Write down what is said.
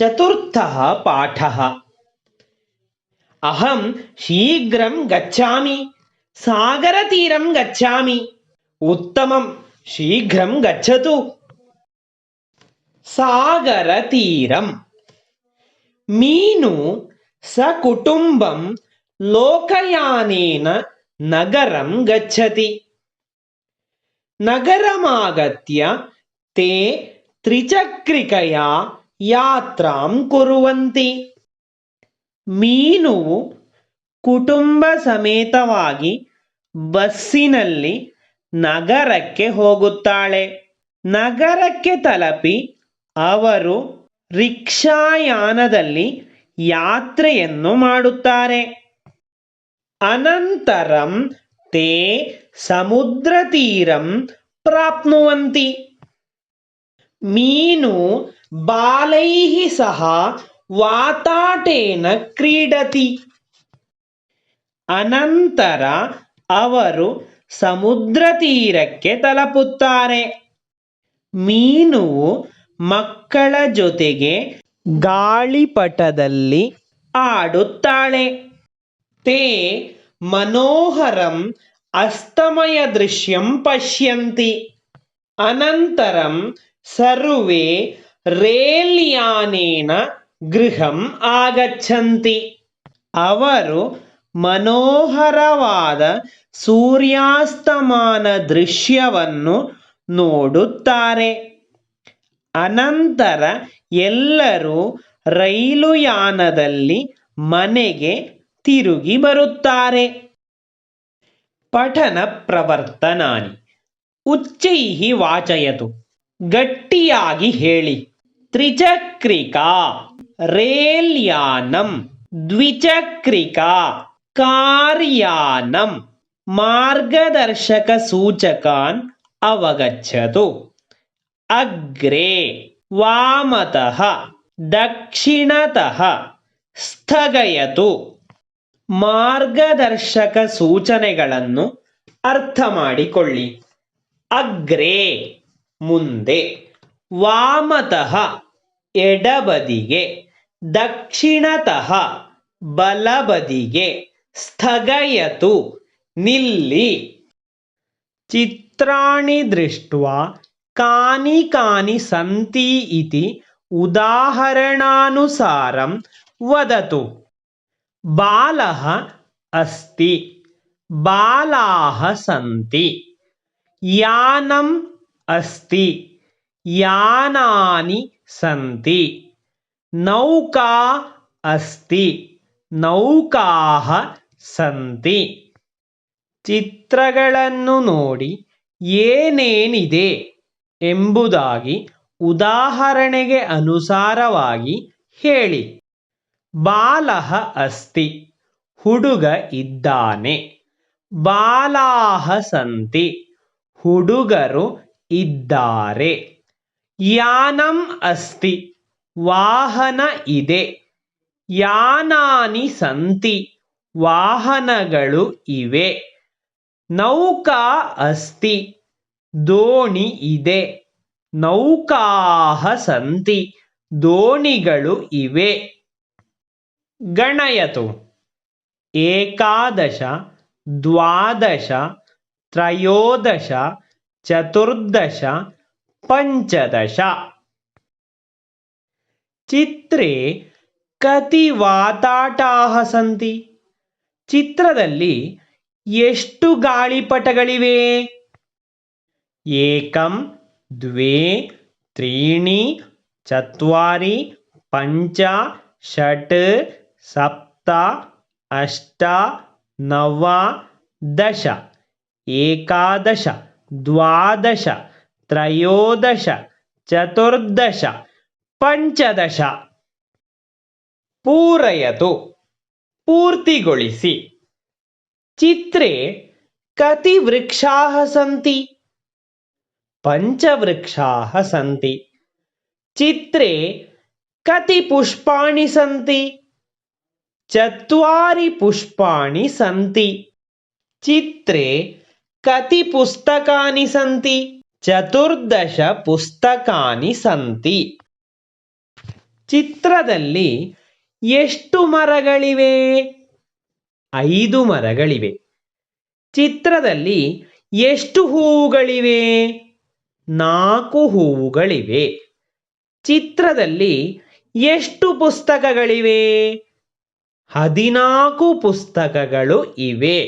चतुर्थः पाठः। अहं शीघ्रं गच्छामि, सागरतीरं गच्छामि। उत्तमं, शीघ्रं गच्छतु। सागरतीरं। मीनु सकुटुम्बं लोकयानेन नगरं गच्छति। नगरमागत्य ते त्रिचक्रिकया यात्रां कुर्वन्ति। ಮೀನು ಕುಟುಂಬ ಸಮೇತವಾಗಿ ಬಸ್ಸಿನಲ್ಲಿ ನಗರಕ್ಕೆ ಹೋಗುತ್ತಾಳೆ. ನಗರಕ್ಕೆ ತಲುಪಿ ಅವರು ರಿಕ್ಷಾಯಾನದಲ್ಲಿ ಯಾತ್ರೆಯನ್ನು ಮಾಡುತ್ತಾರೆ. ಅನಂತರಂ ತೇ ಸಮುದ್ರ ತೀರಂ ಪ್ರಾಪ್ನುವಂತಿ. ಮೀನು ಬಾಲೈಃ ಸಹ ವಾತಾಟೇನ ಕ್ರೀಡತಿ. ಅನಂತರ ಅವರು ಸಮುದ್ರ ತೀರಕ್ಕೆ ತಲುಪುತ್ತಾರೆ. ಮೀನು ಮಕ್ಕಳ ಜೊತೆಗೆ ಗಾಳಿಪಟದಲ್ಲಿ ಆಡುತ್ತಾಳೆ. ತೇ ಮನೋಹರಂ ಅಸ್ತಮಯ ದೃಶ್ಯಂ ಪಶ್ಯಂತಿ. ಅನಂತರಂ ಸರ್ವೇ ರೇಲ್ಯಾನೇನ ಗೃಹಂ ಆಗಚ್ಚಂತಿ. ಅವರು ಮನೋಹರವಾದ ಸೂರ್ಯಾಸ್ತಮಾನ ದೃಶ್ಯವನ್ನು ನೋಡುತ್ತಾರೆ. ಅನಂತರ ಎಲ್ಲರೂ ರೈಲು ಯಾನದಲ್ಲಿ ಮನೆಗೆ ತಿರುಗಿ ಬರುತ್ತಾರೆ. ಪಠನ ಪ್ರವರ್ತನಾನಿ. ಉಚ್ಚೈಃ ವಾಚಯತು. ಗಟ್ಟಿಯಾಗಿ ಹೇಳಿ. ತ್ರಿಚಕ್ರಿಕಾ, ರೇಲ್ಯಾನಂ, ದ್ವಿಚಕ್ರಿಕಾ, ಕಾರ್ಯಾನಂ. ಮಾರ್ಗದರ್ಶಕ ಸೂಚಕಾನ್ ಅವಗಚ್ಚತು. ಅಗ್ರೆ, ವಾಮತಃ, ದಕ್ಷಿಣತಃ, ಸ್ಥಗಯತು. ಮಾರ್ಗದರ್ಶಕ ಸೂಚನೆಗಳನ್ನು ಅರ್ಥ ಮಾಡಿಕೊಳ್ಳಿ. ಅಗ್ರೆ ಮುಂದೆ, ವಾಮತಃ ಎಡಬದಿಗೆ, ದಕ್ಷಿಣತಃ ಬಲಬದಿಗೆ, ಸ್ಥಗಯತು ನಿಲ್ಲಿ. ಚಿತ್ರಾಣಿ ದೃಷ್ಟ್ವಾ ಕಾನಿ ಕಾನಿ ಸಂತಿ ಇತಿ ಉದಾಹರಣಾನುಸಾರಂ ವದತು. ಬಾಲಃ ಅಸ್ತಿ, ಬಾಲಾಃ ಸಂತಿ. ಯಾನಂ ಅಸ್ತಿ, ಯಾನಾನಿ ಸಂತಿ. ನೌಕಾ ಅಸ್ತಿ, ನೌಕಾಃ ಸಂತಿ. ಚಿತ್ರಗಳನ್ನು ನೋಡಿ ಏನೇನಿದೆ ಎಂಬುದಾಗಿ ಉದಾಹರಣೆಗೆ ಅನುಸಾರವಾಗಿ ಹೇಳಿ. ಬಾಲಃ ಅಸ್ತಿ, ಹುಡುಗ ಇದ್ದಾನೆ. ಬಾಲಾಃ ಸಂತಿ, ಹುಡುಗರು ಇದ್ದಾರೆ. ಯಾನಂ ಅಸ್ತಿ, ವಾಹನ ಇದೆ. ಯಾನಾನಿ ಸಂತಿ, ವಾಹನಗಳು ಇವೆ. ನೌಕಾ ಅಸ್ತಿ, ದೋಣಿ ಇದೆ. ನೌಕಾಃ ಸಂತಿ, ದೋಣಿಗಳು ಇವೆ. ಗಣಯತು. ಏಕಾದಶ, ದ್ವಾದಶ, ತ್ರಯೋದಶ, ಚತುರ್ದಶ, ಪಂಚದಶ. ಚಿತ್ರೇ ಕತಿ ವಾತಾಟಾಃ ಸಂತಿ. ಚಿತ್ರದಲ್ಲಿ ಎಷ್ಟು ಗಾಳಿಪಟಗಳಿವೆ? ಏಕಂ, ದ್ವೇ, ತ್ರೀಣಿ, ಚತ್ವಾರಿ, ಪಂಚ, ಷಟ್, ಸಪ್ತ, ಅಷ್ಟ, ನವ, ದಶ. ಏಕಾದಶ, ದ್ವಾದಶ, ತ್ರಯೋದಶ, ಚತುರ್ದಶ, ಪಂಚದಶ. ಪೂರಯತು, ಪೂರ್ತಿಗೊಳಿಸಿ. ಚಿತ್ರೇ ಕತಿ ವೃಕ್ಷಾಃ ಸಂತಿ? ಪಂಚವೃಕ್ಷಾಃ ಸಂತಿ. ಚಿತ್ರೇ ಕತಿ ಪುಷ್ಪಾಣಿ ಸಂತಿ? ಚತ್ವಾರಿ ಪುಷ್ಪಾಣಿ ಸಂತಿ. ಚಿತ್ರೇ ಕತಿ ಪುಸ್ತಕಾನಿ ಸಂತಿ? ಚತುರ್ದಶ ಪುಸ್ತಕಾನಿ ಸಂತಿ. ಚಿತ್ರದಲ್ಲಿ ಎಷ್ಟು ಮರಗಳಿವೆ? 5 ಮರಗಳಿವೆ. ಚಿತ್ರದಲ್ಲಿ ಎಷ್ಟು ಹೂವುಗಳಿವೆ? 4 ಹೂವುಗಳಿವೆ. ಚಿತ್ರದಲ್ಲಿ ಎಷ್ಟು ಪುಸ್ತಕಗಳಿವೆ? 14 ಪುಸ್ತಕಗಳು ಇವೆ.